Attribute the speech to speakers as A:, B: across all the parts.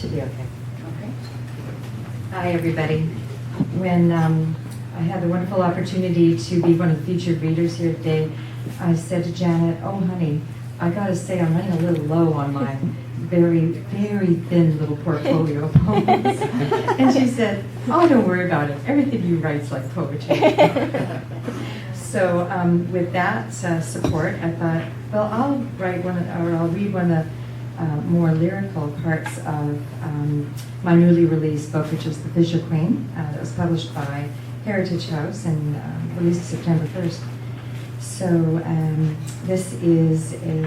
A: Should be okay. Okay. Hi, everybody. When I had the wonderful opportunity to be one of the featured readers here today, I said to Janet, "Oh, honey, I got to say I'm running a little low on my very, very thin little portfolio of poems." And she said, "Oh, don't worry about it. Everything you write's like poetry." So with that support, I thought, well, I'll read one of the more lyrical parts of my newly released book, which is The Fisher Queen, that was published by Heritage House and released September 1st. So this is a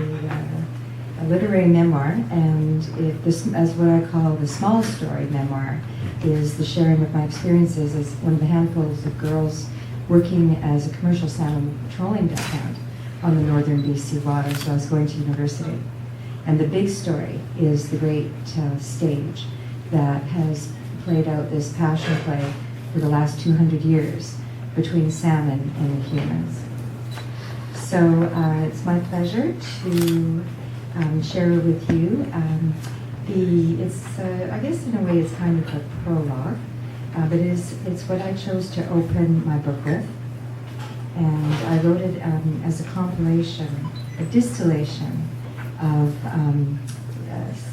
A: literary memoir, and this, as what I call the small story memoir, is the sharing of my experiences as one of the handfuls of girls working as a commercial salmon petroleum deckhand on the northern BC waters while I was going to university. And the big story is the great stage that has played out this passion play for the last 200 years between salmon and the humans. So it's my pleasure to share with you I guess in a way it's kind of a prologue, but it's what I chose to open my book with. And I wrote it as a compilation, a distillation of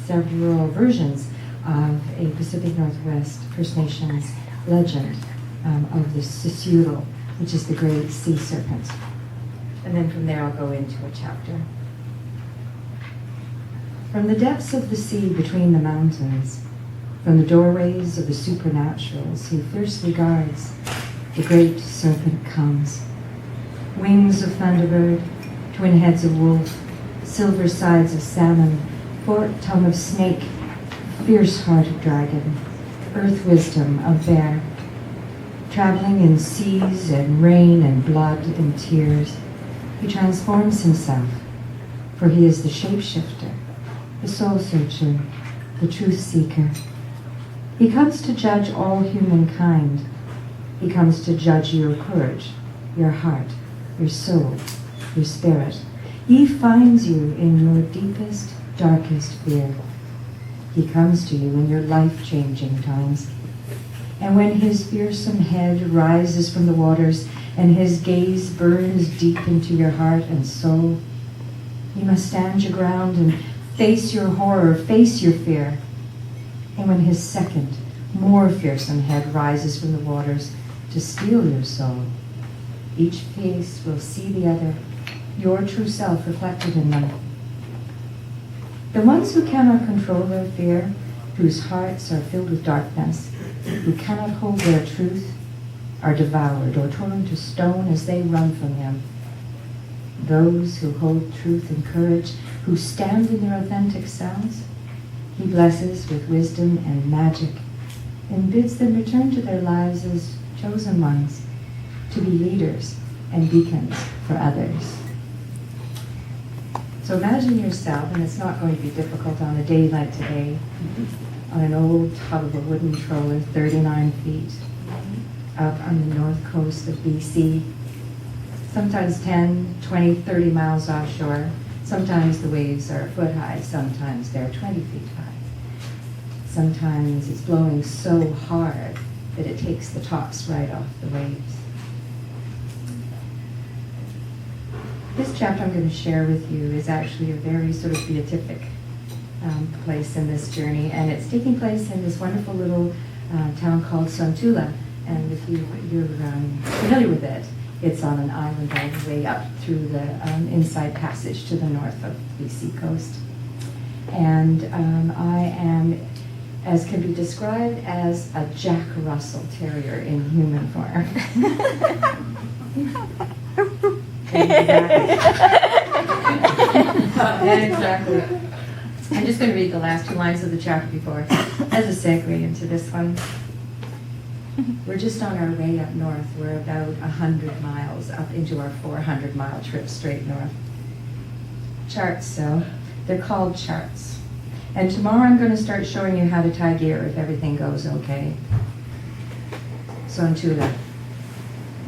A: several versions of a Pacific Northwest First Nations legend of the Sisudal, which is the great sea serpent. And then from there I'll go into a chapter. From the depths of the sea between the mountains, from the doorways of the supernaturals he fiercely guards, the great serpent comes. Wings of thunderbird, twin heads of wolf, silver sides of salmon, forked tongue of snake, fierce heart of dragon, earth wisdom of bear, traveling in seas and rain and blood and tears, he transforms himself, for he is the shapeshifter, the soul searcher, the truth seeker. He comes to judge all humankind. He comes to judge your courage, your heart, your soul, your spirit. He finds you in your deepest, darkest fear. He comes to you in your life-changing times. And when his fearsome head rises from the waters and his gaze burns deep into your heart and soul, you must stand your ground and face your horror, face your fear. And when his second, more fearsome head rises from the waters to steal your soul, each face will see the other, your true self reflected in them. The ones who cannot control their fear, whose hearts are filled with darkness, who cannot hold their truth, are devoured or torn to stone as they run from him. Those who hold truth and courage, who stand in their authentic selves, he blesses with wisdom and magic and bids them return to their lives as chosen ones, to be leaders and beacons for others. So imagine yourself, and it's not going to be difficult on a day like today, on an old tub of a wooden troller 39 feet up on the north coast of BC, sometimes 10, 20, 30 miles offshore. Sometimes the waves are a foot high, sometimes they're 20 feet high. Sometimes it's blowing so hard that it takes the tops right off the waves. This chapter I'm going to share with you is actually a very sort of beatific place in this journey, and it's taking place in this wonderful little town called Sontula. And if you're familiar with it, it's on an island all the way up through the inside passage to the north of the BC coast. And I am, as can be described, as a Jack Russell Terrier in human form. Exactly. I'm just going to read the last two lines of the chapter before, as a segue into this one. We're just on our way up north. We're about 100 miles up into our 400-mile trip straight north. Charts, so they're called charts. And tomorrow I'm going to start showing you how to tie gear if everything goes okay. So in Tula,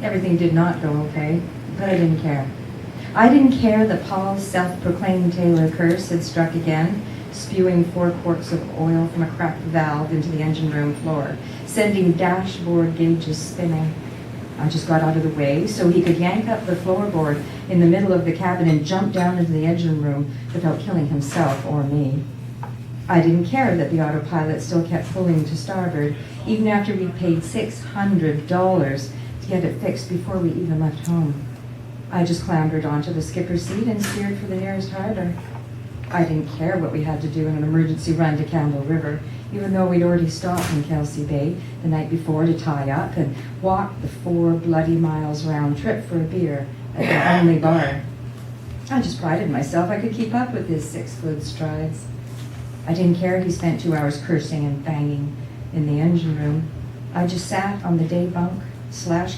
A: everything did not go okay, but I didn't care. I didn't care that Paul's self-proclaimed tailor curse had struck again spewing 4 quarts of oil from a cracked valve into the engine room floor, sending dashboard gauges spinning. I just got out of the way so he could yank up the floorboard in the middle of the cabin and jump down into the engine room without killing himself or me. I didn't care that the autopilot still kept pulling to starboard, even after we'd paid $600 to get it fixed before we even left home. I just clambered onto the skipper's seat and steered for the nearest harbor. I didn't care what we had to do in an emergency run to Campbell River, even though we'd already stopped in Kelsey Bay the night before to tie up and walk the 4 bloody miles round trip for a beer at the only bar. I just prided myself I could keep up with his 6-foot strides. I didn't care if he spent 2 hours cursing and banging in the engine room. I just sat on the day bunk /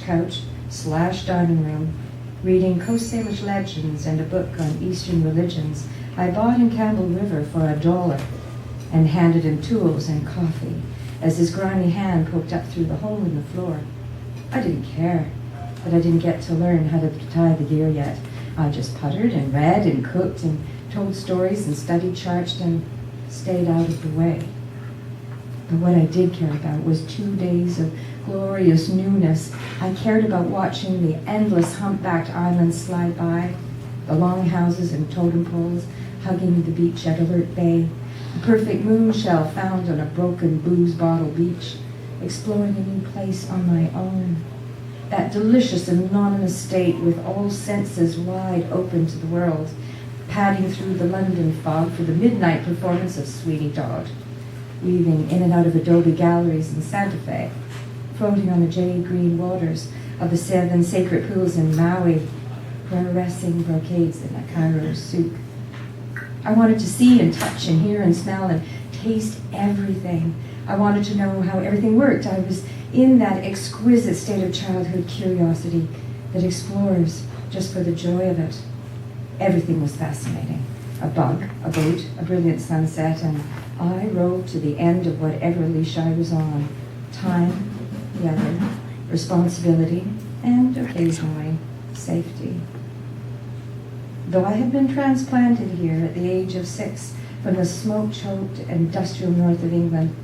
A: couch / dining room, reading Coast Salish legends and a book on Eastern religions I bought in Campbell River for $1 and handed him tools and coffee as his grimy hand poked up through the hole in the floor. I didn't care, but I didn't get to learn how to tie the gear yet. I just puttered and read and cooked and told stories and studied charts and stayed out of the way. But what I did care about was 2 days of glorious newness. I cared about watching the endless humpbacked islands slide by, the long houses and totem poles hugging the beach at Alert Bay, the perfect moon shell found on a broken booze bottle beach, exploring a new place on my own. That delicious anonymous state with all senses wide open to the world, padding through the London fog for the midnight performance of Sweetie Todd, weaving in and out of Adobe galleries in Santa Fe, floating on the jade green waters of the 7 sacred pools in Maui, fluorescing brocades in a Cairo souk. I wanted to see and touch and hear and smell and taste everything. I wanted to know how everything worked. I was in that exquisite state of childhood curiosity that explores just for the joy of it. Everything was fascinating. A bug, a boat, a brilliant sunset, and I rode to the end of whatever leash I was on. Time, weather, responsibility, and occasionally safety. Though I had been transplanted here at the age of 6 from the smoke-choked industrial north of England,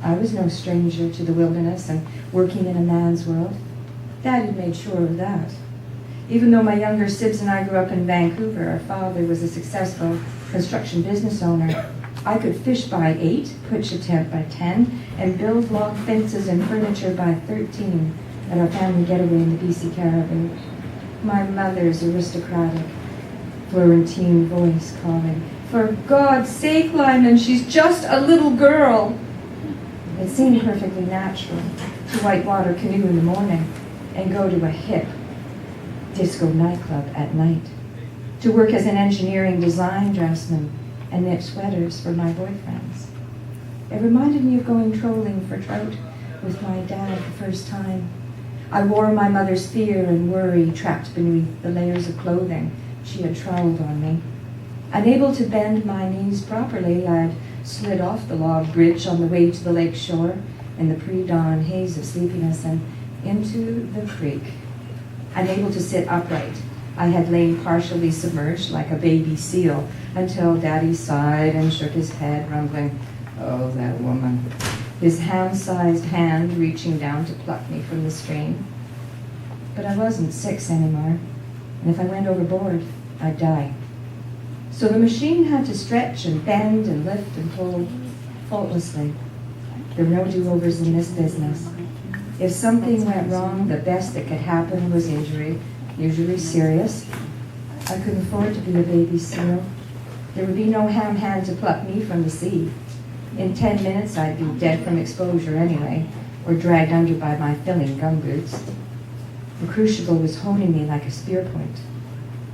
A: I was no stranger to the wilderness and working in a man's world. Daddy made sure of that. Even though my younger sibs and I grew up in Vancouver, our father was a successful construction business owner. I could fish by 8, pitch a tent by 10, and build log fences and furniture by 13 at our family getaway in the BC Caribou. My mother's aristocratic Florentine voice calling, "For God's sake, Lyman, she's just a little girl." It seemed perfectly natural to whitewater canoe in the morning and go to a hip disco nightclub at night, to work as an engineering design dressman and knit sweaters for my boyfriends. It reminded me of going trolling for trout with my dad the first time. I wore my mother's fear and worry trapped beneath the layers of clothing she had troweled on me. Unable to bend my knees properly, I'd slid off the log bridge on the way to the lake shore in the pre-dawn haze of sleepiness and into the creek. Unable to sit upright, I had lain partially submerged like a baby seal until Daddy sighed and shook his head, rumbling, "Oh, that woman," his ham-sized hand reaching down to pluck me from the stream. But I wasn't 6 anymore, and if I went overboard, I'd die. So the machine had to stretch and bend and lift and pull faultlessly. There were no do-overs in this business. If something went wrong, the best that could happen was injury, usually serious. I couldn't afford to be a baby seal. There would be no ham hand to pluck me from the sea. In 10 minutes, I'd be dead from exposure anyway, or dragged under by my filling gumboots. The crucible was honing me like a spear point.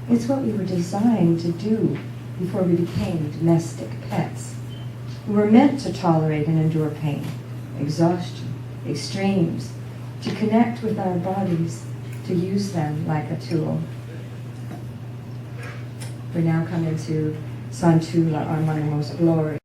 A: It's what we were designed to do before we became domestic pets. We were meant to tolerate and endure pain, exhaustion, extremes, to connect with our bodies, to use them like a tool. We're now coming to Santula on one of the most glorious